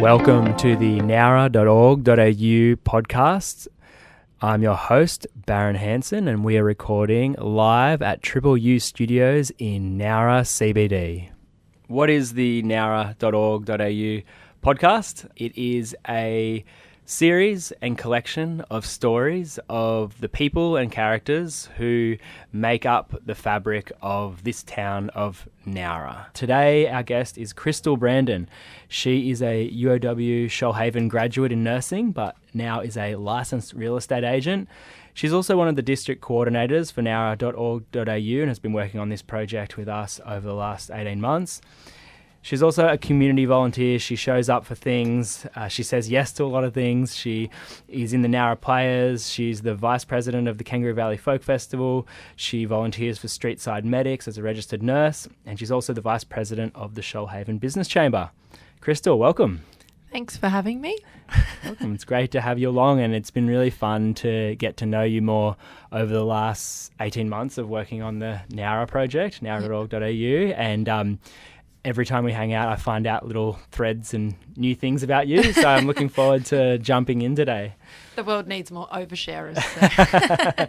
Welcome to the Nowra.org.au podcast. I'm your host, Barron Hanson, and we are recording live at Triple U Studios in Nowra CBD. What is the Nowra.org.au podcast? It is a series and collection of stories of the people and characters who make up the fabric of this town of Nowra. Today, our guest is Crystal Brandon. She is a UOW Shoalhaven graduate in nursing, but now is a licensed real estate agent. She's also one of the district coordinators for Nowra.org.au and has been working on this project with us over the last 18 months. She's also a community volunteer. She shows up for things. She says yes to a lot of things. She is in the Nowra Players. She's the vice president of the Kangaroo Valley Folk Festival. She volunteers for Streetside Medics as a registered nurse. And she's also the vice president of the Shoalhaven Business Chamber. Crystal, welcome. Thanks for having me. Welcome. It's great to have you along, and it's been really fun to get to know you more over the last 18 months of working on the Nowra project, Nowra.org.au. And every time we hang out, I find out little threads and new things about you. So I'm looking forward to jumping in today. The world needs more oversharers. So.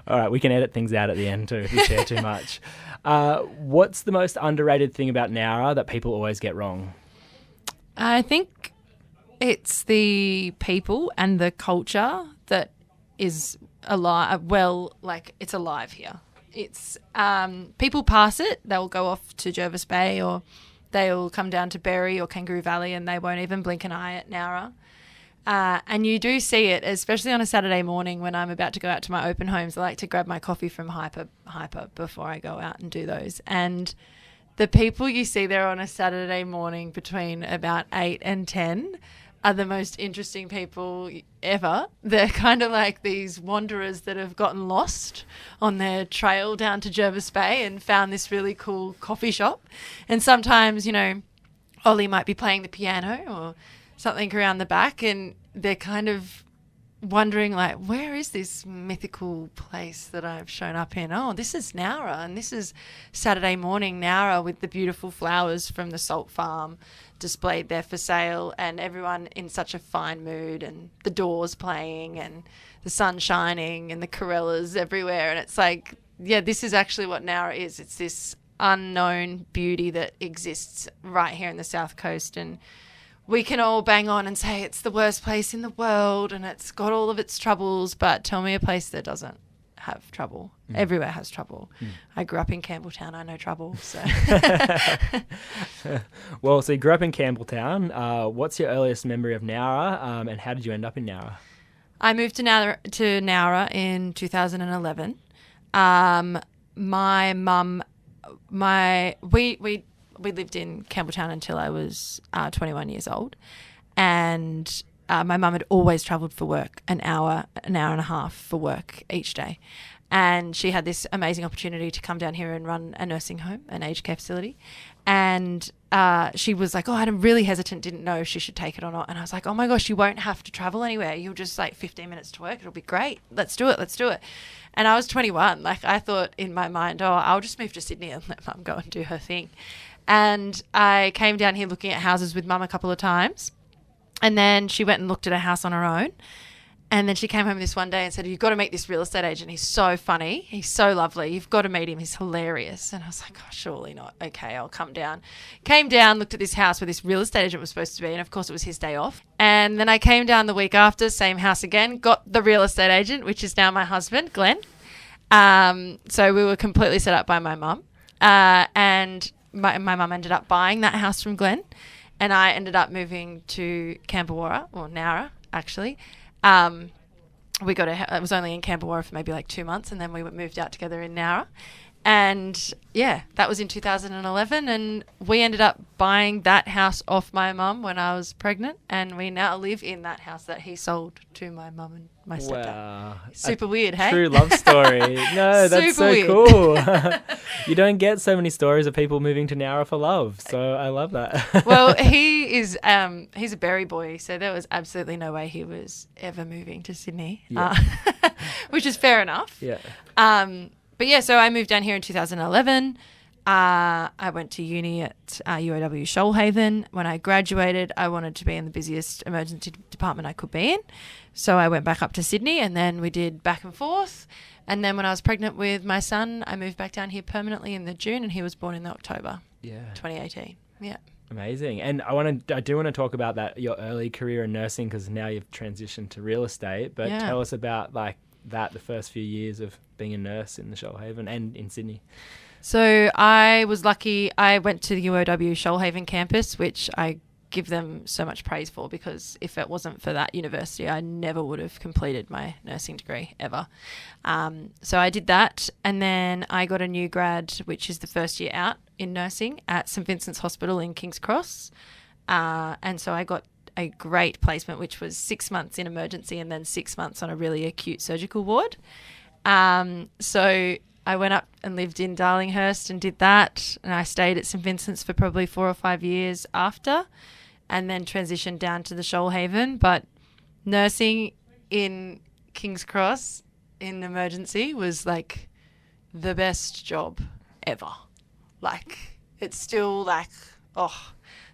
All right, we can edit things out at the end too if we share too much. What's the most underrated thing about Nowra that people always get wrong? I think it's the people and the culture that is alive. Well, like it's alive here. It's people pass it, they'll go off to Jervis Bay or they'll come down to Berry or Kangaroo Valley and they won't even blink an eye at Nowra. And you do see it, especially on a Saturday morning when I'm about to go out to my open homes. I like to grab my coffee from Hyper before I go out and do those. And the people you see there on a Saturday morning between about 8 and 10 are the most interesting people ever. They're kind of like these wanderers that have gotten lost on their trail down to Jervis Bay and found this really cool coffee shop. And sometimes, you know, Ollie might be playing the piano or something around the back and they're kind of wondering like, where is this mythical place that I've shown up in? Oh, this is Nowra, and this is Saturday morning Nowra with the beautiful flowers from the salt farm displayed there for sale and everyone in such a fine mood and the doors playing and the sun shining and the corellas everywhere. And it's like, yeah, this is actually what Nowra is. It's this unknown beauty that exists right here in the South Coast. And we can all bang on and say it's the worst place in the world and it's got all of its troubles, but tell me a place that doesn't have trouble. Everywhere has trouble. I grew up in Campbelltown. I know trouble. So, Well, so you grew up in Campbelltown. What's your earliest memory of Nowra, and how did you end up in Nowra? I moved to Nowra in 2011. My mum, we lived in Campbelltown until I was 21 years old, and my mum had always travelled for work, an hour and a half for work each day. And she had this amazing opportunity to come down here and run a nursing home, an aged care facility. And she was like, oh, I'm really hesitant, didn't know if she should take it or not. And I was like, oh my gosh, you won't have to travel anywhere. You'll just like 15 minutes to work. It'll be great. Let's do it. And I was 21. Like I thought in my mind, oh, I'll just move to Sydney and let mum go and do her thing. And I came down here looking at houses with mum a couple of times. And then she went and looked at a house on her own. And then she came home this one day and said, you've got to meet this real estate agent. He's so funny. He's so lovely. You've got to meet him. He's hilarious. And I was like, oh, surely not. Okay, I'll come down. Came down, looked at this house where this real estate agent was supposed to be. And, of course, it was his day off. And then I came down the week after, same house again, got the real estate agent, which is now my husband, Glenn. So we were completely set up by my mum. And my mum ended up buying that house from Glenn. And I ended up moving to Camberwarra, or Nowra, actually. We got it was only in Camberwarra for maybe like 2 months, and then we moved out together in Nowra. And yeah, that was in 2011, and we ended up buying that house off my mum when I was pregnant, and we now live in that house that he sold to my mum and my stepdad. Wow. Super weird, hey? True love story. No, that's so weird. Cool. You don't get so many stories of people moving to Nowra for love, so I love that. Well, he's a Berry boy, so there was absolutely no way he was ever moving to Sydney, which is fair enough. Yeah. But yeah, so I moved down here in 2011. I went to uni at UOW Shoalhaven. When I graduated, I wanted to be in the busiest emergency department I could be in. So I went back up to Sydney, and then we did back and forth. And then when I was pregnant with my son, I moved back down here permanently in the June, and he was born in the October 2018. Yeah. Amazing. And I do want to talk about that, your early career in nursing, because now you've transitioned to real estate. But tell us about like that, the first few years of being a nurse in the Shoalhaven and in Sydney. So I was lucky. I went to the UOW Shoalhaven campus, which I give them so much praise for, because if it wasn't for that university, I never would have completed my nursing degree ever. So I did that, and then I got a new grad, which is the first year out in nursing at St Vincent's Hospital in King's Cross. And so I got a great placement, which was 6 months in emergency and then 6 months on a really acute surgical ward. So I went up and lived in Darlinghurst and did that, and I stayed at St Vincent's for probably 4 or 5 years after, and then transitioned down to the Shoalhaven. But nursing in King's Cross in emergency was like the best job ever. Like, it's still like,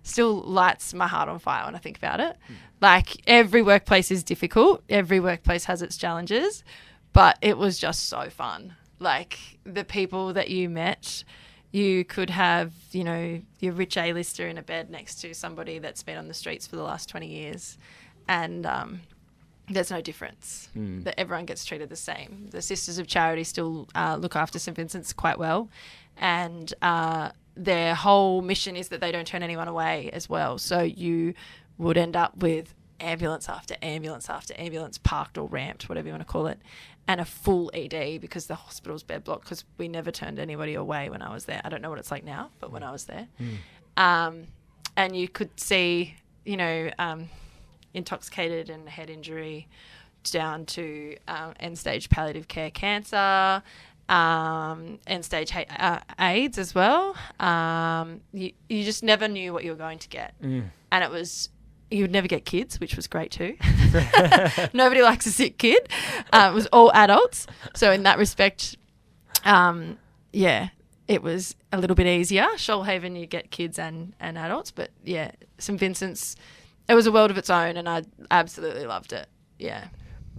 still lights my heart on fire when I think about it. Like, every workplace is difficult. Every workplace has its challenges, but it was just so fun. Like, the people that you met, you could have, you know, your rich A-lister in a bed next to somebody that's been on the streets for the last 20 years. And there's no difference. That everyone gets treated the same. The Sisters of Charity still look after St Vincent's quite well. And their whole mission is that they don't turn anyone away as well. So you would end up with ambulance after ambulance after ambulance, parked or ramped, whatever you want to call it, and a full ED because the hospital's bed blocked, because we never turned anybody away when I was there. I don't know what it's like now, but when I was there. And you could see, you know, intoxicated and head injury down to end-stage palliative care cancer, end-stage AIDS as well. You just never knew what you were going to get. And it was... You would never get kids, which was great too. Nobody likes a sick kid. It was all adults. So in that respect, it was a little bit easier. Shoalhaven, you get kids and adults. But, yeah, St Vincent's, it was a world of its own, and I absolutely loved it. Yeah.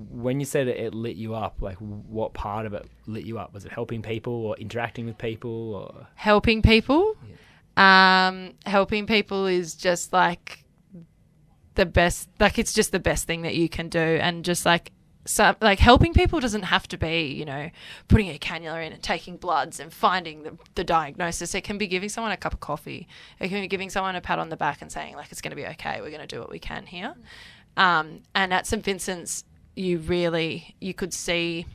When you said it lit you up, like what part of it lit you up? Was it helping people or interacting with people? Or helping people. Yeah. Helping people is just like the best, like it's just the best thing that you can do. And just like, so, like helping people doesn't have to be, you know, putting a cannula in and taking bloods and finding the diagnosis. It can be giving someone a cup of coffee. It can be giving someone a pat on the back and saying like, it's going to be okay. We're going to do what we can here. And at St Vincent's, you could see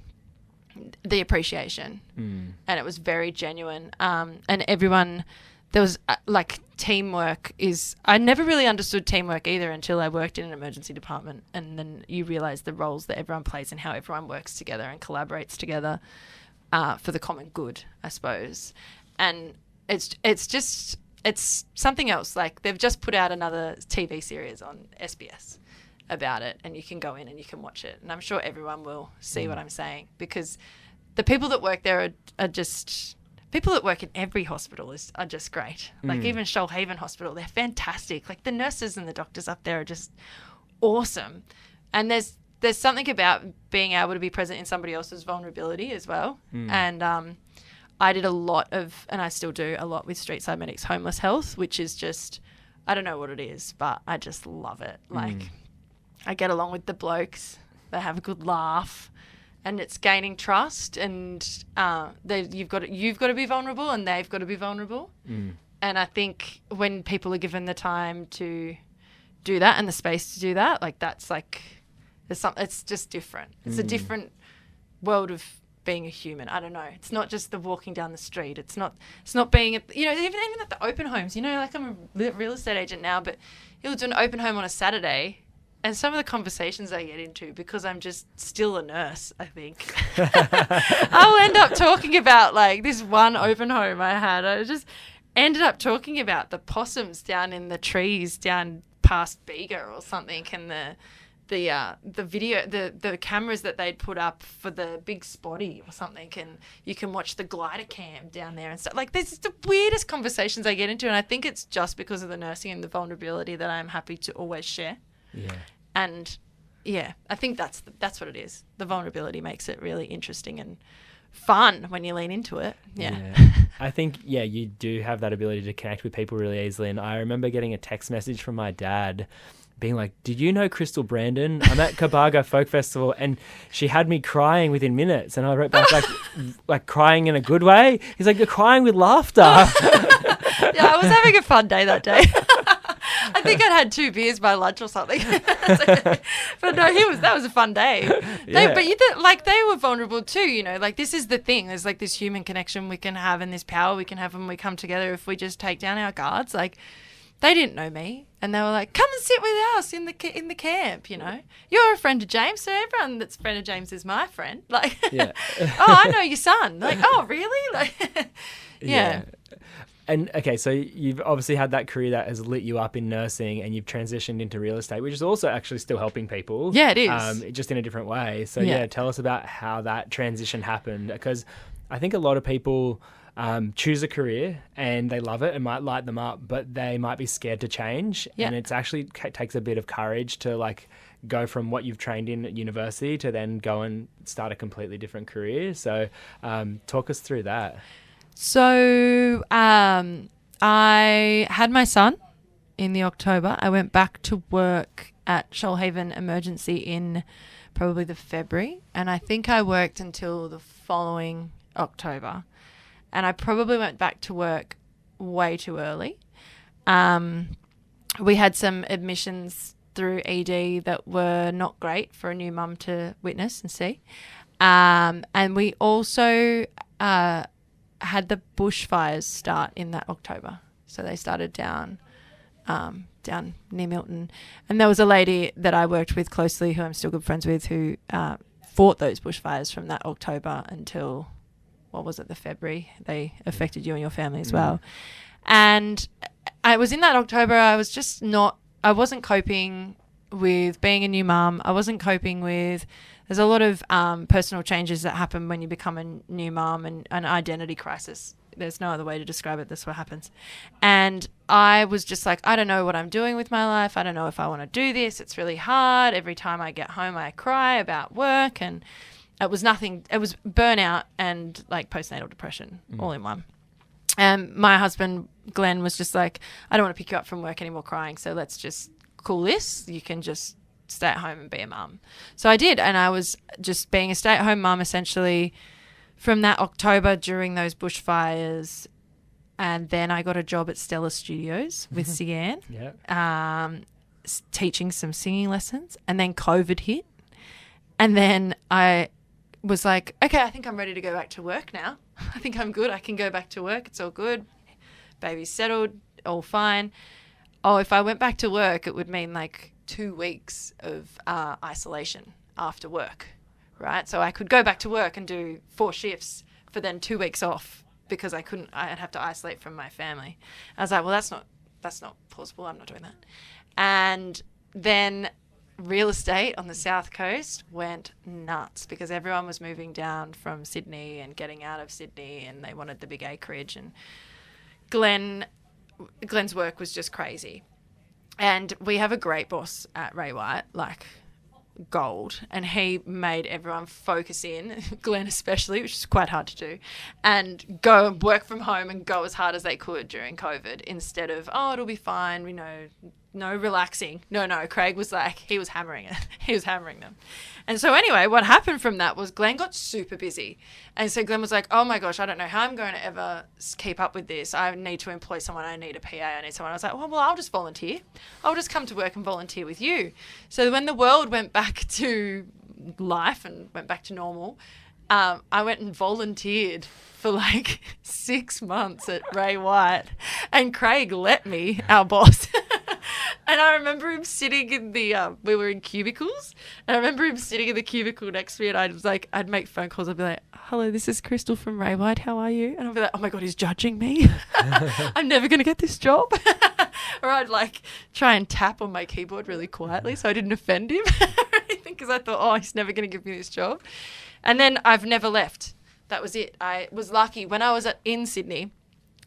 the appreciation, and it was very genuine. And everyone, there was like teamwork I never really understood teamwork either until I worked in an emergency department, and then you realise the roles that everyone plays and how everyone works together and collaborates together for the common good, I suppose. And it's something else. Like, they've just put out another TV series on SBS about it, and you can go in and you can watch it, and I'm sure everyone will see what I'm saying, because the people that work there are just... People that work in every hospital are just great. Like even Shoalhaven Hospital, they're fantastic. Like the nurses and the doctors up there are just awesome. And there's something about being able to be present in somebody else's vulnerability as well. And I did a lot of, and I still do a lot with Streetside Medics Homeless Health, which is just, I don't know what it is, but I just love it. Like I get along with the blokes. They have a good laugh. And it's gaining trust, and you've got to be vulnerable, and they've got to be vulnerable. And I think when people are given the time to do that and the space to do that, like that's like it's just different. It's a different world of being a human. I don't know. It's not just the walking down the street. It's not being even at the open homes. You know, like I'm a real estate agent now, but you'll do an open home on a Saturday. And some of the conversations I get into, because I'm just still a nurse, I think, I'll end up talking about like this one open home I had. I just ended up talking about the possums down in the trees down past Bega or something, and video, the cameras that they'd put up for the big spotty or something, and you can watch the glider cam down there and stuff. Like, there's the weirdest conversations I get into, and I think it's just because of the nursing and the vulnerability that I'm happy to always share. Yeah. And yeah, I think that's what it is. The vulnerability makes it really interesting and fun when you lean into it. Yeah. I think, you do have that ability to connect with people really easily. And I remember getting a text message from my dad being like, did you know Crystal Brandon? I'm at Kabaga Folk Festival, and she had me crying within minutes. And I wrote back, like crying in a good way. He's like, you're crying with laughter. Yeah, I was having a fun day that day. I think I'd had 2 beers by lunch or something. But no, that was a fun day. Yeah. They were vulnerable too, you know, like this is the thing. There's like this human connection we can have and this power we can have when we come together if we just take down our guards. Like, they didn't know me, and they were like, come and sit with us in the camp, you know. You're a friend of James, so everyone that's a friend of James is my friend. Like, yeah. Oh, I know your son. Like, oh, really? Like, yeah. And okay, so you've obviously had that career that has lit you up in nursing, and you've transitioned into real estate, which is also actually still helping people. Yeah, it is. Just in a different way. So tell us about how that transition happened, because I think a lot of people choose a career and they love it and might light them up, but they might be scared to change. And it's actually takes a bit of courage to like go from what you've trained in at university to then go and start a completely different career. So talk us through that. So I had my son in the October. I went back to work at Shoalhaven Emergency in probably the February, and I think I worked until the following October. And I probably went back to work way too early. We had some admissions through ED that were not great for a new mum to witness and see. And we also had the bushfires start in that October. So they started down near Milton. And there was a lady that I worked with closely who I'm still good friends with who fought those bushfires from that October until... what was it, the February? They affected you and your family as well. And I was in that October, I wasn't coping with being a new mum. I wasn't coping with, there's a lot of personal changes that happen when you become a new mum, and an identity crisis. There's no other way to describe it. That's what happens. And I was just like, I don't know what I'm doing with my life. I don't know if I want to do this. It's really hard. Every time I get home, I cry about work, and it was burnout and like postnatal depression all in one. And my husband, Glenn, was just like, I don't want to pick you up from work anymore crying, so let's just cool this. You can just stay at home and be a mum. So I did, and I was just being a stay-at-home mum essentially from that October during those bushfires. And then I got a job at Stella Studios with Sian, teaching some singing lessons. And then COVID hit. And then I was like, okay, I think I'm ready to go back to work now. I think I'm good. I can go back to work. It's all good. Baby's settled, all fine. Oh, if I went back to work, it would mean like 2 weeks of isolation after work, right? So I could go back to work and do 4 shifts for then 2 weeks off because I'd have to isolate from my family. I was like, well, that's not plausible. I'm not doing that. And then real estate on the South Coast went nuts because everyone was moving down from Sydney and getting out of Sydney, and they wanted the big acreage. And Glenn's work was just crazy. And we have a great boss at Ray White, like gold, and he made everyone focus in, Glenn especially, which is quite hard to do, and go and work from home and go as hard as they could during COVID instead of, oh, it'll be fine, no relaxing. No, Craig was like, he was hammering it. He was hammering them. And so anyway, what happened from that was Glenn got super busy. And so Glenn was like, oh my gosh, I don't know how I'm going to ever keep up with this. I need to employ someone. I need a PA. I need someone. I was like, well, I'll just volunteer. I'll just come to work and volunteer with you. So when the world went back to life and went back to normal, I went and volunteered for like 6 months at Ray White. And Craig let me, our boss. And I remember him sitting in we were in cubicles, and I remember him sitting in the cubicle next to me, and I'd make phone calls. I'd be like, hello, this is Crystal from Ray White. How are you? And I'd be like, oh my God, he's judging me. I'm never going to get this job. Or I'd like try and tap on my keyboard really quietly so I didn't offend him or anything, because I thought, oh, he's never going to give me this job. And then I've never left. That was it. I was lucky when I was in Sydney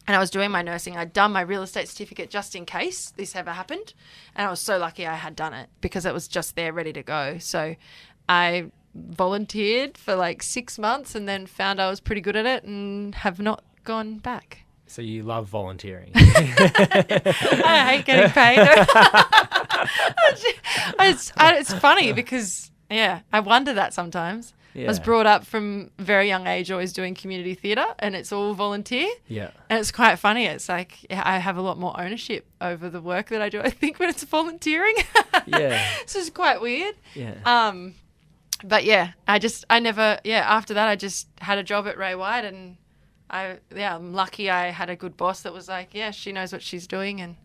and I was doing my nursing. I'd done my real estate certificate just in case this ever happened. And I was so lucky I had done it because it was just there ready to go. So I volunteered for like 6 months and then found I was pretty good at it and have not gone back. So you love volunteering. I hate getting paid. It's funny because, yeah, I wonder that sometimes. Yeah. I was brought up from a very young age always doing community theatre, and it's all volunteer. Yeah. And it's quite funny. It's like I have a lot more ownership over the work that I do, I think, when it's volunteering. Yeah. So it's quite weird. Yeah. But yeah, after that I just had a job at Ray White, and I'm lucky I had a good boss that was like, yeah, she knows what she's doing.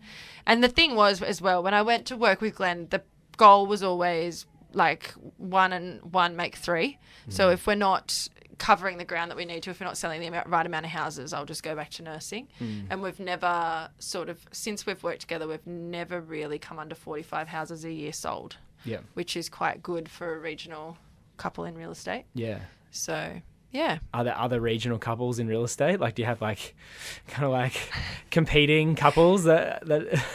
And the thing was as well, when I went to work with Glenn, the goal was always like 1 and 1 make 3. So if we're not covering the ground that we need to, if we're not selling the right amount of houses, I'll just go back to nursing. And we've never since we've worked together, we've never really come under 45 houses a year sold. Yeah. Which is quite good for a regional couple in real estate. Yeah. So, yeah. Are there other regional couples in real estate? Like, do you have like kind of like competing couples that...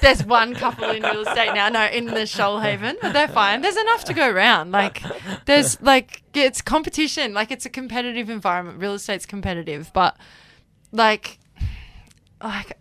There's one couple in real estate now. No, in the Shoalhaven, but they're fine. There's enough to go around. Like, there's like, it's competition. Like, it's a competitive environment. Real estate's competitive, but like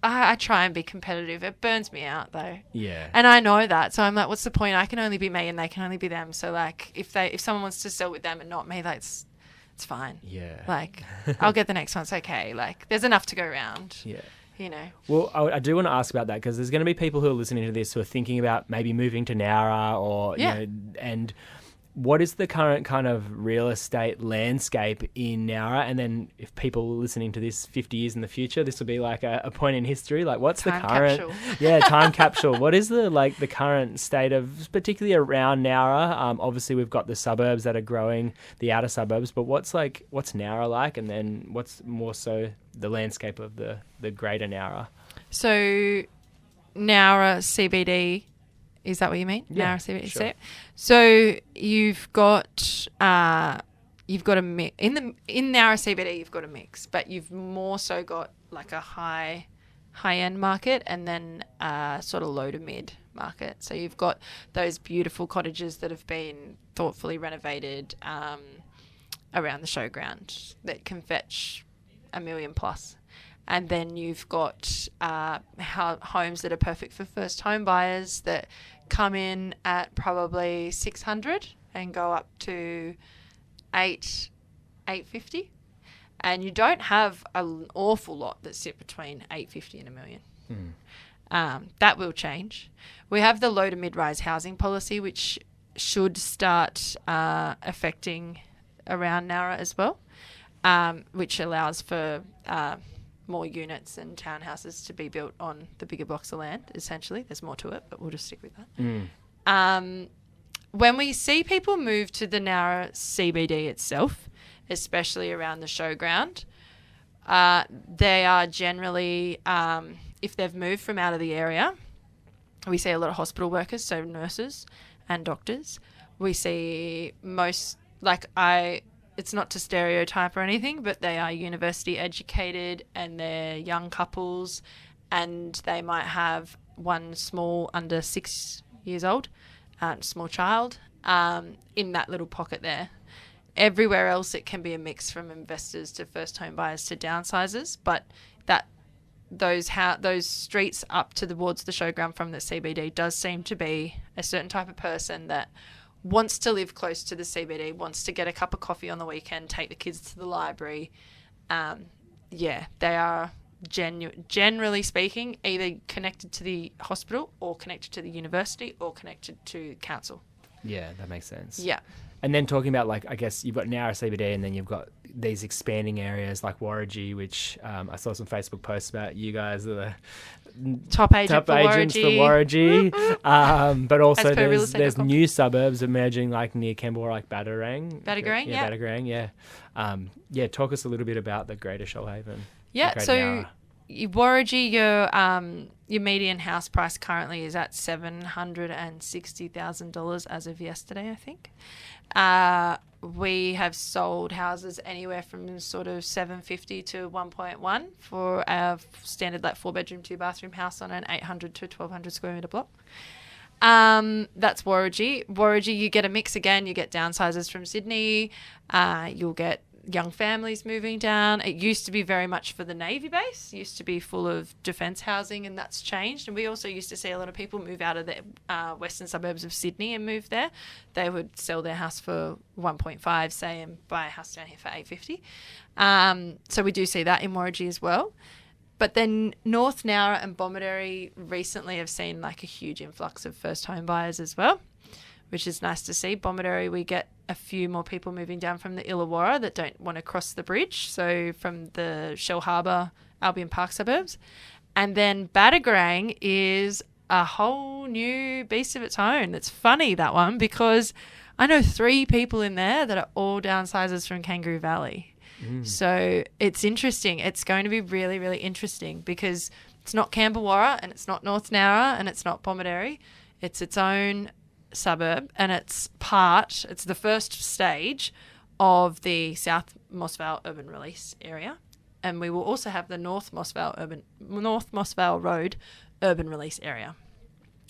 I try and be competitive. It burns me out though. Yeah. And I know that. So I'm like, what's the point? I can only be me and they can only be them. So like, if someone wants to sell with them and not me, that's it's fine. Yeah. Like, I'll get the next one. It's okay. Like, there's enough to go around. Yeah. You know. Well, I do want to ask about that because there's going to be people who are listening to this who are thinking about maybe moving to Nowra or, you know, and what is the current kind of real estate landscape in Nowra? And then if people are listening to this 50 years in the future, this will be like a point in history. Like, what's the current... Capsule. Yeah, time capsule. What is the current state of, particularly around Nowra? Obviously, we've got the suburbs that are growing, the outer suburbs, but what's Nowra like? And then what's more so the landscape of the greater Nowra? So, Nowra CBD... Is that what you mean? Yeah, Nowra CBD. sure. So you've got a mix in Nowra CBD. You've got a mix, but you've more so got like a high end market and then sort of low to mid market. So you've got those beautiful cottages that have been thoughtfully renovated around the showground that can fetch $1 million plus. And then you've got homes that are perfect for first home buyers that come in at probably 600 and go up to 850. And you don't have an awful lot that sit between 850 and $1 million. That will change. We have the low to mid-rise housing policy, which should start affecting around Nowra as well, which allows for... more units and townhouses to be built on the bigger blocks of land, essentially. There's more to it, but we'll just stick with that. When we see people move to the Nowra CBD itself, especially around the showground, they are generally, if they've moved from out of the area, we see a lot of hospital workers, so nurses and doctors. We see it's not to stereotype or anything, but they are university educated and they're young couples and they might have one small under 6 years old, small child, in that little pocket there. Everywhere else it can be a mix from investors to first home buyers to downsizers, but those streets up towards the showground from the CBD does seem to be a certain type of person that wants to live close to the CBD, wants to get a cup of coffee on the weekend, take the kids to the library. They are generally speaking either connected to the hospital or connected to the university or connected to council. Yeah, that makes sense. Yeah. And then talking about, like, I guess you've got Nowra CBD and then you've got these expanding areas like Warragee, which I saw some Facebook posts about you guys are the top agents for Warragee. But also there's new suburbs emerging like near Kembla, like Batarang. Batarang, yeah. Talk us a little bit about the Greater Shoalhaven. Yeah, so Nowra. Warragee, your median house price currently is at $760,000 as of yesterday, I think. We have sold houses anywhere from sort of 750 to 1.1 for our standard 4-bedroom, 2-bathroom house on an 800 to 1,200 square metre block. That's Warragee. Warragee, you get a mix again. You get downsizers from Sydney. You'll get young families moving down. It used to be very much for the Navy base. It used to be full of defence housing, and that's changed. And we also used to see a lot of people move out of the western suburbs of Sydney and move there. They would sell their house for 1.5, say, and buy a house down here for 850. So we do see that in Warragee as well. But then North Nowra and Bomaderry recently have seen a huge influx of first home buyers as well, which is nice to see. Bomaderry, we get a few more people moving down from the Illawarra that don't want to cross the bridge, so from the Shell Harbour, Albion Park suburbs. And then Battergrang is a whole new beast of its own. It's funny, that one, because I know 3 people in there that are all downsizers from Kangaroo Valley. So it's interesting. It's going to be really, really interesting because it's not Camberwarra and it's not North Nowra and it's not Bomaderry. It's its own suburb, and it's the first stage of the South Moss Vale urban release area, and we will also have the North Moss Vale Road urban release area.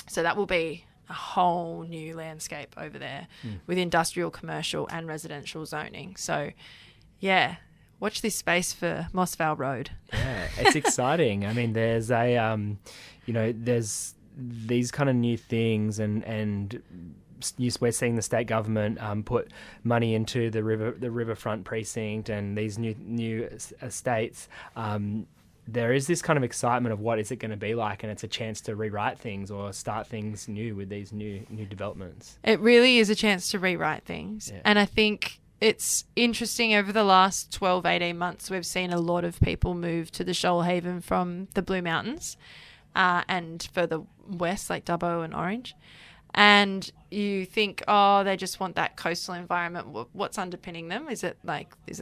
So that will be a whole new landscape over there with industrial, commercial and residential zoning. So yeah, watch this space for Moss Vale Road. Yeah, it's exciting. I mean, there's there's these kind of new things, and we're seeing the state government put money into the riverfront precinct and these new estates. There is this kind of excitement of what is it going to be like, and it's a chance to rewrite things or start things new with these new developments. It really is a chance to rewrite things. Yeah. And I think it's interesting, over the last 12, 18 months, we've seen a lot of people move to the Shoalhaven from the Blue Mountains and further west, like Dubbo and Orange. And you think, oh, they just want that coastal environment. What's underpinning them? Is it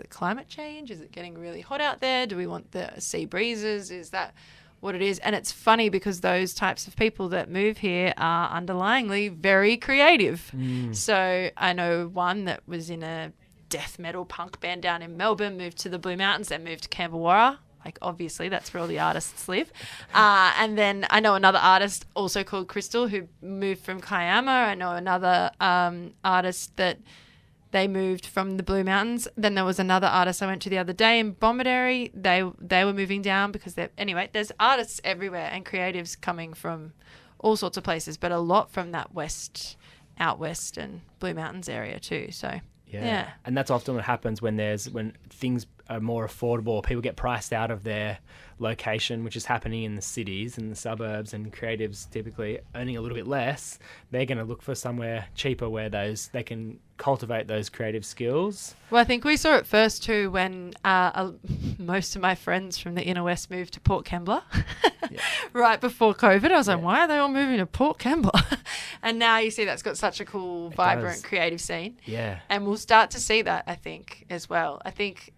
climate change? Is it getting really hot out there? Do we want the sea breezes? Is that what it is? And it's funny because those types of people that move here are underlyingly very creative. So I know one that was in a death metal punk band down in Melbourne, moved to the Blue Mountains, and moved to Camberwarra. Obviously, that's where all the artists live. And then I know another artist also called Crystal who moved from Kiama. I know another artist that they moved from the Blue Mountains. Then there was another artist I went to the other day in Bomaderry. They were moving down because there's artists everywhere and creatives coming from all sorts of places, but a lot from that out west and Blue Mountains area too. So yeah. And that's often what happens when things are more affordable. People get priced out of their location, which is happening in the cities and the suburbs, and creatives typically earning a little bit less. They're going to look for somewhere cheaper where they can cultivate those creative skills. Well, I think we saw it first too when most of my friends from the inner west moved to Port Kembla right before COVID. I was like, why are they all moving to Port Kembla? And now you see that's got such a cool, vibrant, creative scene. Yeah. And we'll start to see that, I think, as well. I think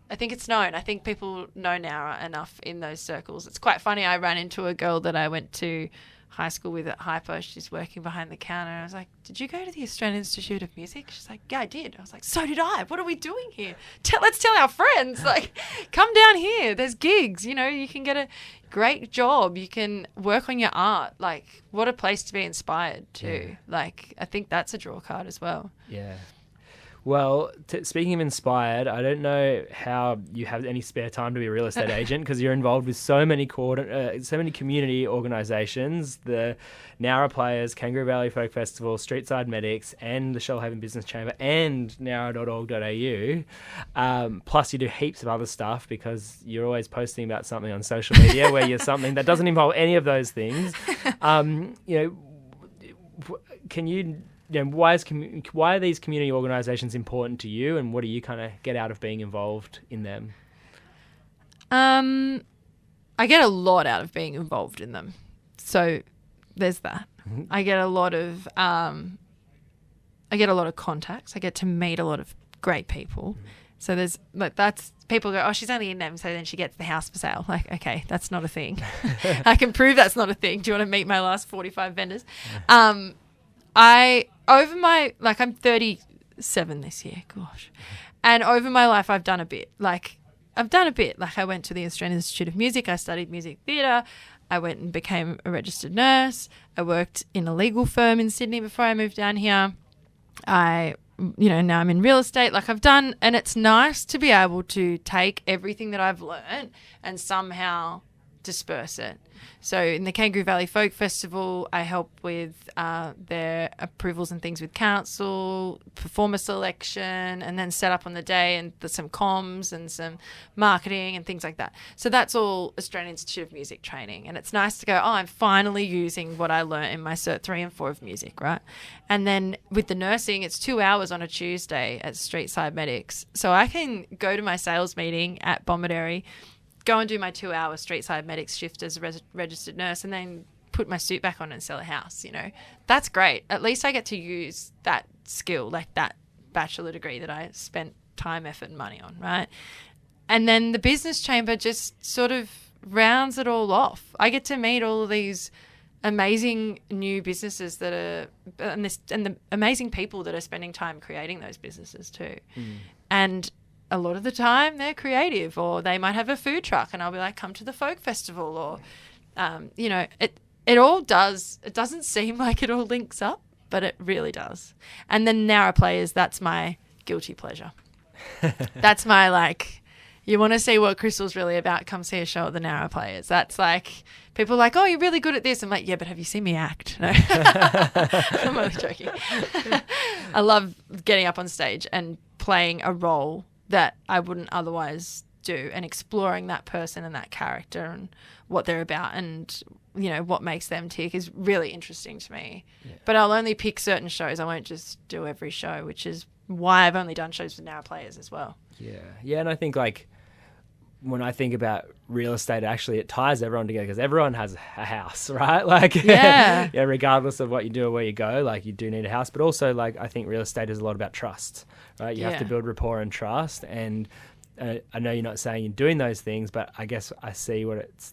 it's known. I think people know Nowra enough in those circles. It's quite funny. I ran into a girl that I went to high school with at Hyper. She's working behind the counter. I was like, did you go to the Australian Institute of Music? She's like, yeah, I did. I was like, so did I. What are we doing here? Let's tell our friends. Come down here. There's gigs. You can get a great job. You can work on your art. What a place to be inspired too. I think that's a draw card as well. Yeah. Well, speaking of inspired, I don't know how you have any spare time to be a real estate agent because you're involved with so many community organisations, the Nowra Players, Kangaroo Valley Folk Festival, Streetside Medics, and the Shoalhaven Business Chamber, and nowra.org.au. Plus, you do heaps of other stuff because you're always posting about something on social media where you're something that doesn't involve any of those things. Can you... why are these community organisations important to you, and what do you kind of get out of being involved in them? I get a lot out of being involved in them. So there's that. I get a lot of contacts. I get to meet a lot of great people, So there's like that's people go, oh, she's only in them, so then she gets the house for sale. Like, okay, that's not a thing. I can prove that's not a thing. Do you want to meet my last 45 vendors? I'm 37 this year. Gosh. And over my life, I've done a bit. Like, I went to the Australian Institute of Music. I studied music theatre. I went and became a registered nurse. I worked in a legal firm in Sydney before I moved down here. Now I'm in real estate. Like, I've done, and it's nice to be able to take everything that I've learned and somehow disperse it. So in the Kangaroo Valley Folk Festival, I help with their approvals and things with council, performer selection, and then set up on the day and some comms and some marketing and things like that. So that's all Australian Institute of Music training. And it's nice to go, oh, I'm finally using what I learnt in my Cert 3 and 4 of music, right? And then with the nursing, it's 2 hours on a Tuesday at Streetside Medics. So I can go to my sales meeting at Bomaderry, go and do my 2 hour Streetside Medics shift as a registered nurse, and then put my suit back on and sell a house. That's great. At least I get to use that skill, like that bachelor degree that I spent time, effort and money on, right? And then the business chamber just sort of rounds it all off. I get to meet all of these amazing new businesses that are and the amazing people that are spending time creating those businesses too. And a lot of the time they're creative, or they might have a food truck and I'll be like, come to the folk festival, or, it all does. It doesn't seem like it all links up, but it really does. And then Nowra players, that's my guilty pleasure. That's my, like, you want to see what Crystal's really about, come see a show at the Nowra players. That's like, people are like, oh, you're really good at this. I'm like, yeah, but have you seen me act? No. I'm only joking. I love getting up on stage and playing a role that I wouldn't otherwise do, and exploring that person and that character and what they're about and, what makes them tick is really interesting to me. Yeah. But I'll only pick certain shows. I won't just do every show, which is why I've only done shows with Nowra players as well. Yeah. Yeah, and I think, like, when I think about real estate, actually it ties everyone together because everyone has a house, right? Like, yeah, regardless of what you do or where you go, like, you do need a house. But also, like, I think real estate is a lot about trust, right? You have to build rapport and trust. And I know you're not saying you're doing those things, but I guess I see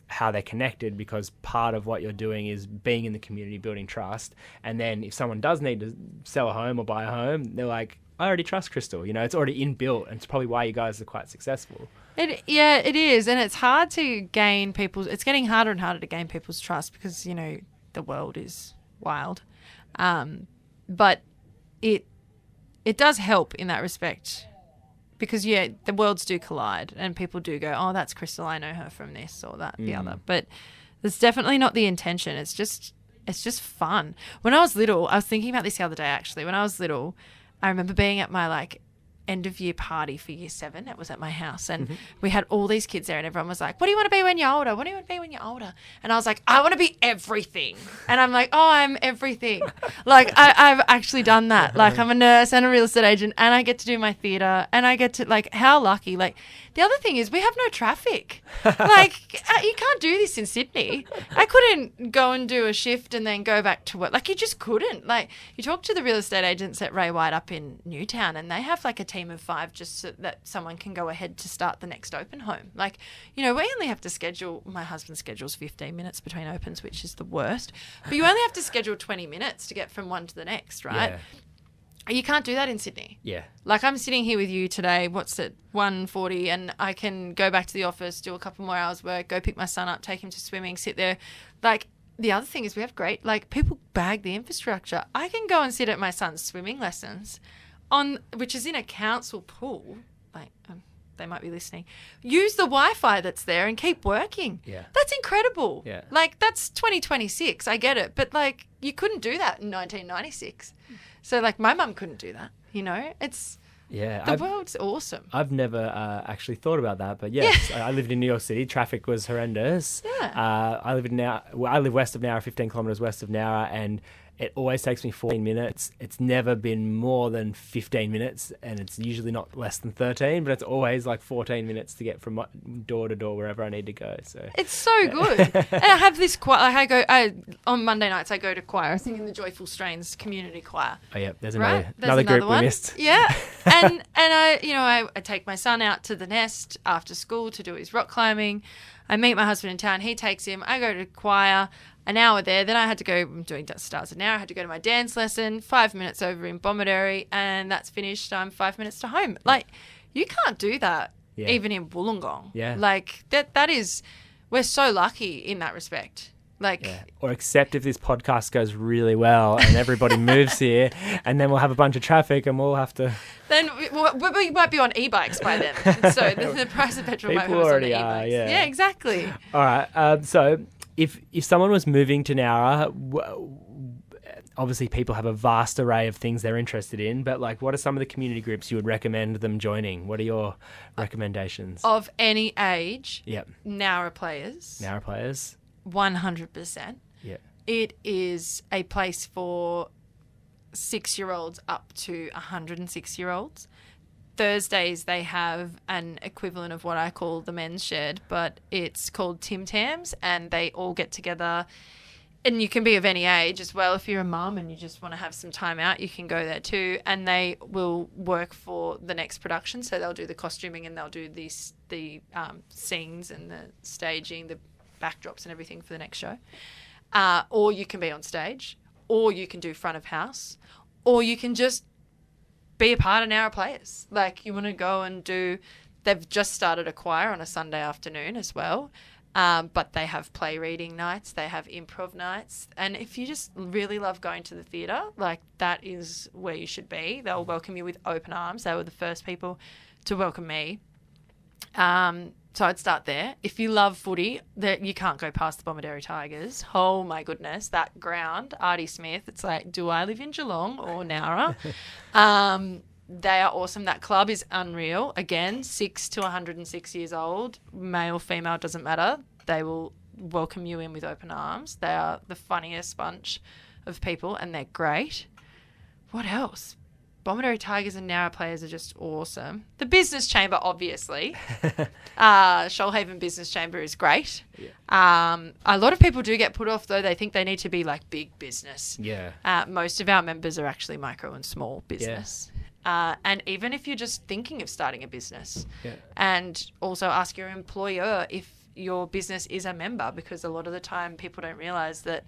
how they're connected, because part of what you're doing is being in the community, building trust. And then if someone does need to sell a home or buy a home, they're like, I already trust Crystal. It's already inbuilt, and it's probably why you guys are quite successful. It is, and it's hard to gain people's. It's getting harder and harder to gain people's trust because the world is wild, but it does help in that respect, because the worlds do collide and people do go, oh, that's Crystal, I know her from this or that the other, but it's definitely not the intention. It's just fun. When I was little, I was thinking about this the other day actually. When I was little, I remember being at my end of year party for year 7. It was at my house, and we had all these kids there, and everyone was like, what do you want to be when you're older? What do you want to be when you're older? And I was like, I want to be everything. And I'm like, oh, I'm everything. Like, I've actually done that. Like, I'm a nurse and a real estate agent, and I get to do my theatre, and I get to, like, how lucky. Like, the other thing is we have no traffic. Like, you can't do this in Sydney. I couldn't go and do a shift and then go back to work. Like, you just couldn't. Like, you talk to the real estate agents at Ray White up in Newtown, and they have, like, a team of 5 just so that someone can go ahead to start the next open home. Like, we only have to schedule, my husband schedules 15 minutes between opens, which is the worst. But you only have to schedule 20 minutes to get from one to the next, right? Yeah. You can't do that in Sydney. Yeah. Like, I'm sitting here with you today, 1:40, and I can go back to the office, do a couple more hours work, go pick my son up, take him to swimming, sit there. Like, the other thing is we have great, like, people bag the infrastructure. I can go and sit at my son's swimming lessons, which is in a council pool. Like, they might be listening. Use the Wi-Fi that's there and keep working. Yeah. That's incredible. Yeah. Like, that's 2026. I get it. But, like, you couldn't do that in 1996. So, like, my mum couldn't do that, It's... Yeah, the world's awesome. I've never actually thought about that, but yes, I lived in New York City. Traffic was horrendous. Yeah. I live west of Nowra, 15 kilometres west of Nowra, and It always takes me 14 minutes. It's never been more than 15 minutes, and it's usually not less than 13, but it's always like 14 minutes to get from my door to door wherever I need to go. So it's so good. And I have this choir. Like on Monday nights I go to choir. I sing in the Joyful Strains community choir. Oh yeah, there's Right? another group one. we missed. Yeah, and I take my son out to the Nest after school to do his rock climbing. I meet my husband in town. He takes him. I go to choir. An hour there. Then I had to go. I'm doing stars an hour. I had to go to my dance lesson. 5 minutes over in Bomaderry, and that's finished. I'm 5 minutes to home. Like, you can't do that even in Wollongong. Yeah, like that is. We're so lucky in that respect. Like, or except if this podcast goes really well and everybody moves here, and then we'll have a bunch of traffic and we'll have to. Then we might be on e-bikes by then. So the price of petrol might have us on the e-bikes. Yeah, exactly. All right. So if someone was moving to Nowra, obviously people have a vast array of things they're interested in, but like, what are some of the community groups you would recommend them joining? What are your recommendations? Of any age. Yep. Nowra players. 100%. Yeah. It is a place for 6-year-olds up to 106-year-olds. Thursdays they have an equivalent of what I call the men's shed, but it's called Tim Tams, and they all get together. And you can be of any age as well. If you're a mum and you just want to have some time out, you can go there too. And they will work for the next production. So they'll do the costuming and they'll do the scenes and the staging, the backdrops and everything for the next show. Or you can be on stage, or you can do front of house, or you can just be a part of Nowra Players. Like, you want to go and do... They've just started a choir on a Sunday afternoon as well. But they have play reading nights, they have improv nights. And if you just really love going to the theatre, like, that is where you should be. They'll welcome you with open arms. They were the first people to welcome me. So I'd start there. If you love footy, you can't go past the Bomaderry Tigers. Oh my goodness, that ground, Artie Smith, it's like, do I live in Geelong or Nowra? They are awesome. That club is unreal. Again, 6 to 106 years old, male, female, doesn't matter. They will welcome you in with open arms. They are the funniest bunch of people, and they're great. What else? Bomaderry Tigers and Nowra Players are just awesome. The Business Chamber, obviously. Shoalhaven Business Chamber is great. Yeah. A lot of people do get put off, though. They think they need to be like big business. Yeah. Most of our members are actually micro and small business. Yeah. And even if you're just thinking of starting a business, and also ask your employer if your business is a member, because a lot of the time people don't realise that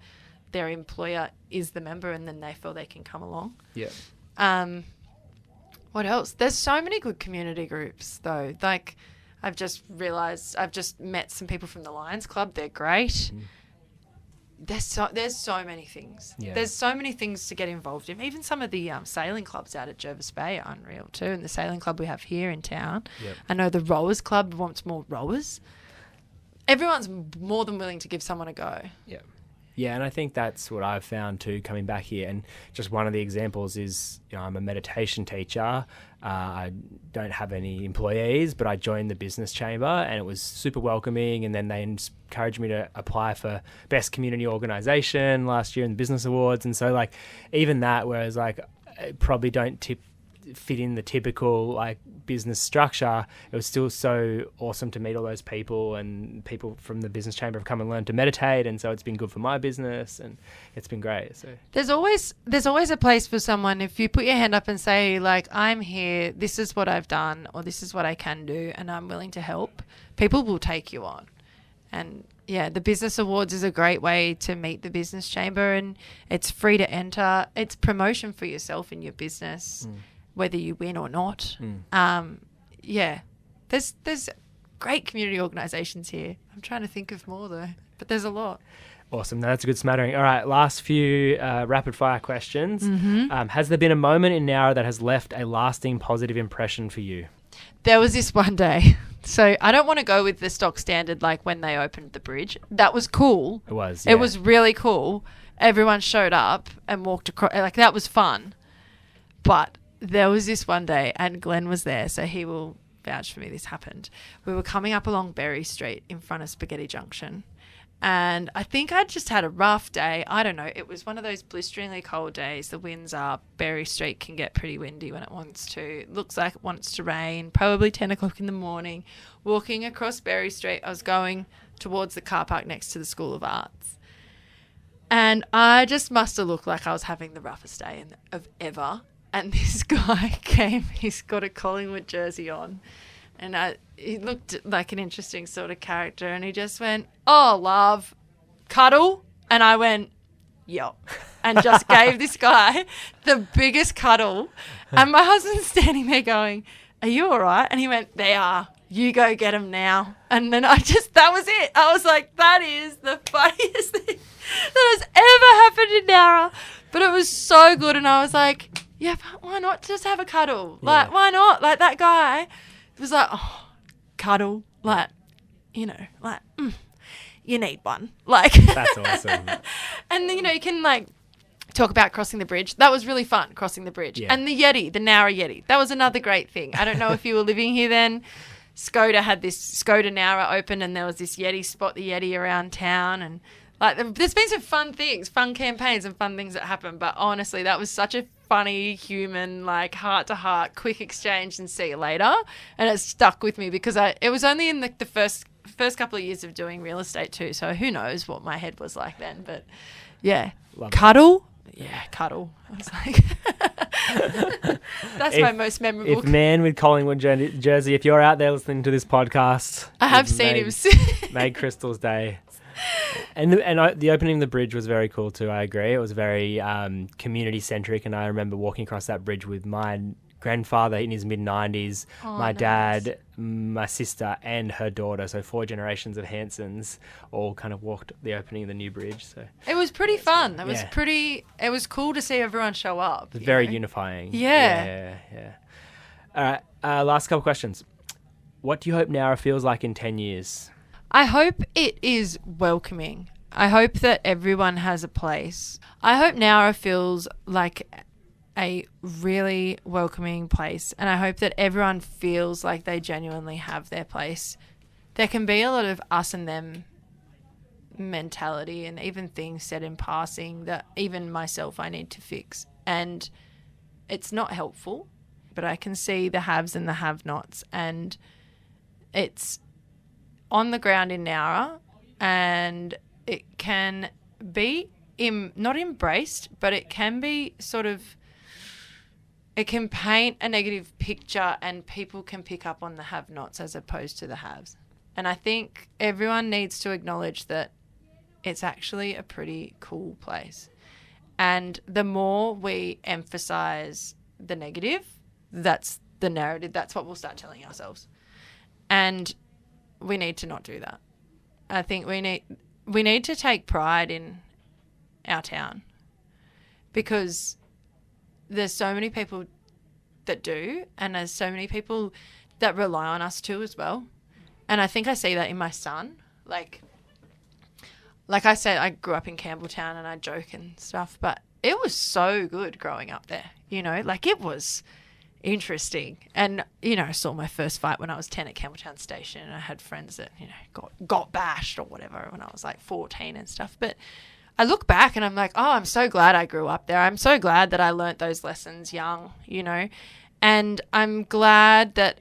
their employer is the member, and then they feel they can come along. Yeah. What else? There's so many good community groups, though. Like, I've just realised I've just met some people from the Lions Club. They're great. There's so many things. Yeah. There's so many things to get involved in. Even some of the sailing clubs out at Jervis Bay are unreal too. And the sailing club we have here in town. Yep. I know the Rowers Club wants more rowers. Everyone's more than willing to give someone a go. Yeah. Yeah, and I think that's what I've found too, coming back here. And just one of the examples is, I'm a meditation teacher. I don't have any employees, but I joined the business chamber, and it was super welcoming. And then they encouraged me to apply for Best Community Organisation last year in the Business Awards. And so, like, even that, whereas, like, I probably don't fit in the typical, like, business structure, it was still so awesome to meet all those people, and people from the business chamber have come and learned to meditate, and so it's been good for my business, and it's been great. So there's always a place for someone. If you put your hand up and say, like, I'm here, this is what I've done, or this is what I can do, and I'm willing to help, people will take you on. And yeah, the Business Awards is a great way to meet the business chamber, and it's free to enter. It's promotion for yourself in your business. Whether you win or not. Yeah, there's great community organisations here. I'm trying to think of more, though, but there's a lot. Awesome. That's a good smattering. All right, last few rapid-fire questions. Has there been a moment in Nowra that has left a lasting positive impression for you? There was this one day. So I don't want to go with the stock standard, like when they opened the bridge. That was cool. It was, yeah. It was really cool. Everyone showed up and walked across. Like, that was fun. But there was this one day, and Glenn was there, so he will vouch for me, this happened. We were coming up along Berry Street in front of Spaghetti Junction, And I think I just had a rough day. I don't know. It was one of those blisteringly cold days. The winds are, Berry Street can get pretty windy when it wants to. It looks like it wants to rain, probably 10 o'clock in the morning. Walking across Berry Street, I was going towards the car park next to the School of Arts. And I just must have looked like I was having the roughest day of ever. And this guy came, he's got a Collingwood jersey on. And he looked like an interesting sort of character. And he just went, "Oh, love, cuddle?" And I went, "Yup." And just gave this guy the biggest cuddle. And my husband's standing there going, "Are you all right?" And he went, "They are. You go get him now." And then that was it. I was like, that is the funniest thing that has ever happened in Nowra. But it was so good. And I was like, yeah, but why not just have a cuddle? Like, why not? Like, that guy was like, "Oh, cuddle." Like, you need one. Like, That's awesome. And, you can, like, talk about crossing the bridge. That was really fun, crossing the bridge. Yeah. And the Yeti, the Nowra Yeti. That was another great thing. I don't know if you were living here then. Skoda had this Skoda Nowra open, and there was this Yeti spot, the Yeti around town. And, like, there's been some fun things, fun campaigns and fun things that happened. But honestly, that was such a funny, human, like, heart-to-heart, quick exchange and see you later. And it stuck with me because it was only in the first couple of years of doing real estate too. So who knows what my head was like then. But, yeah. Love cuddle? It. Yeah, cuddle. I was like... That's my most memorable... If man with Collingwood jersey, if you're out there listening to this podcast... I have seen him. Made Crystal's day. And the opening of the bridge was very cool too, I agree. It was very community-centric, and I remember walking across that bridge with my grandfather in his mid-90s, my dad, my sister, and her daughter. So 4 generations of Hansons all kind of walked the opening of the new bridge. So it was pretty fun. It was cool to see everyone show up. It was very unifying. Yeah. All right, last couple questions. What do you hope Nowra feels like in 10 years? I hope it is welcoming. I hope that everyone has a place. I hope Nowra feels like a really welcoming place, and I hope that everyone feels like they genuinely have their place. There can be a lot of us and them mentality and even things said in passing that even myself I need to fix, and it's not helpful, but I can see the haves and the have-nots, and it's on the ground in Nowra, and it can be not embraced, but it can be sort of, it can paint a negative picture, and people can pick up on the have-nots as opposed to the haves. And I think everyone needs to acknowledge that it's actually a pretty cool place. And the more we emphasize the negative, that's the narrative. That's what we'll start telling ourselves. And we need to not do that. I think we need to take pride in our town, because there's so many people that do, and there's so many people that rely on us too as well. And I think I see that in my son. Like I said, I grew up in Campbelltown and I joke and stuff, but it was so good growing up there, like it was interesting. And, I saw my first fight when I was 10 at Campbelltown Station, and I had friends that, got bashed or whatever when I was like 14 and stuff. But I look back and I'm like, oh, I'm so glad I grew up there. I'm so glad that I learnt those lessons young, and I'm glad that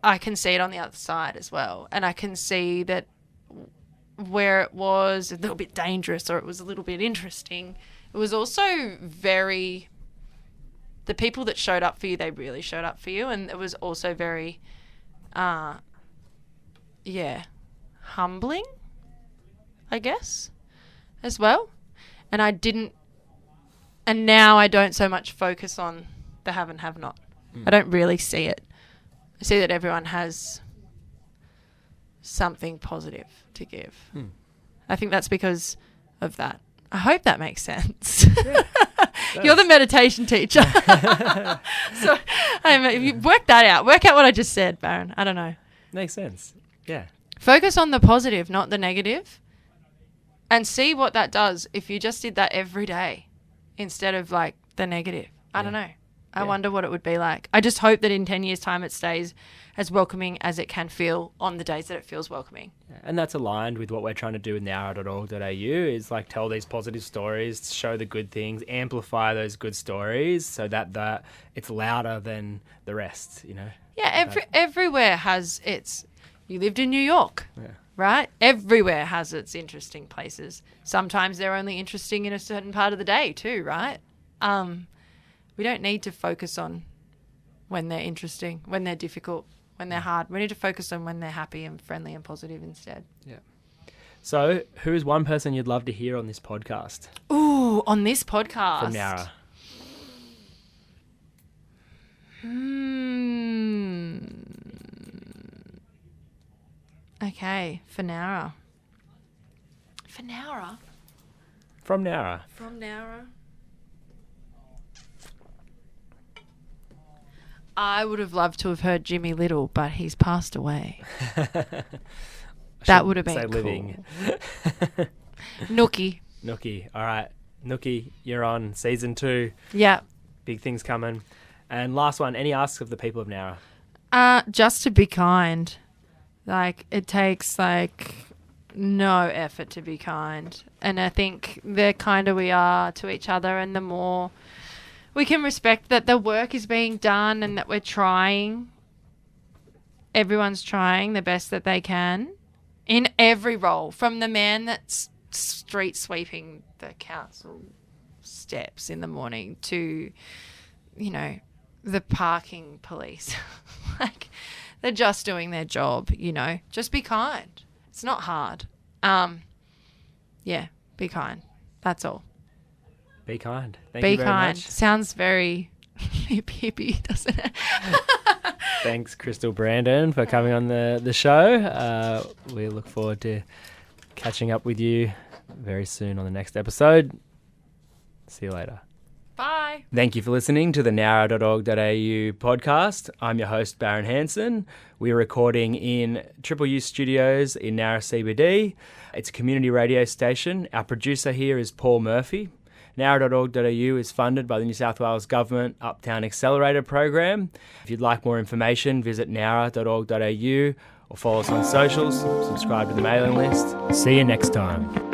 I can see it on the other side as well. And I can see that where it was a little bit dangerous or it was a little bit interesting, it was also very... the people that showed up for you, they really showed up for you. And it was also very, humbling, I guess, as well. And now I don't so much focus on the have and have not. I don't really see it. I see that everyone has something positive to give. I think that's because of that. I hope that makes sense. Yeah. You're the meditation teacher. So you work that out. Work out what I just said, Barron. I don't know. Makes sense. Yeah. Focus on the positive, not the negative, and see what that does if you just did that every day instead of like the negative. I don't know. I wonder what it would be like. I just hope that in 10 years' time it stays as welcoming as it can feel on the days that it feels welcoming. And that's aligned with what we're trying to do with nowra.org.au is like tell these positive stories, show the good things, amplify those good stories so that it's louder than the rest, you know? Yeah, everywhere has its... You lived in New York, Yeah. right? Everywhere has its interesting places. Sometimes they're only interesting in a certain part of the day too, right? We don't need to focus on when they're interesting, when they're difficult, when they're hard. We need to focus on when they're happy and friendly and positive instead. Yeah. So, who is one person you'd love to hear on this podcast? Ooh, on this podcast. From Nowra. Okay, for Nowra. For Nowra? From Nowra. From Nowra. I would have loved to have heard Jimmy Little, but he's passed away. That would have been cool. Living. Nookie. Nookie. All right. Nookie, you're on season 2. Yeah. Big things coming. And last one, any asks of the people of Nowra? Just to be kind. Like, it takes, like, no effort to be kind. And I think the kinder we are to each other and the more we can respect that the work is being done and that we're trying. Everyone's trying the best that they can in every role, from the man that's street sweeping the council steps in the morning to, you know, the parking police. Like, they're just doing their job, you know. Just be kind. It's not hard. Yeah, be kind. That's all. Be kind. Thank be you very kind. much. Sounds very hippie, doesn't it? Thanks, Crystal Brandon, for coming on the show. We look forward to catching up with you very soon on the next episode. See you later. Bye. Thank you for listening to the Nowra.org.au podcast. I'm your host, Barron Hanson. We're recording in Triple U Studios in Nowra CBD. It's a community radio station. Our producer here is Paul Murphy. Nowra.org.au is funded by the New South Wales Government Uptown Accelerator Program. If you'd like more information, visit nowra.org.au or follow us on socials, subscribe to the mailing list. See you next time.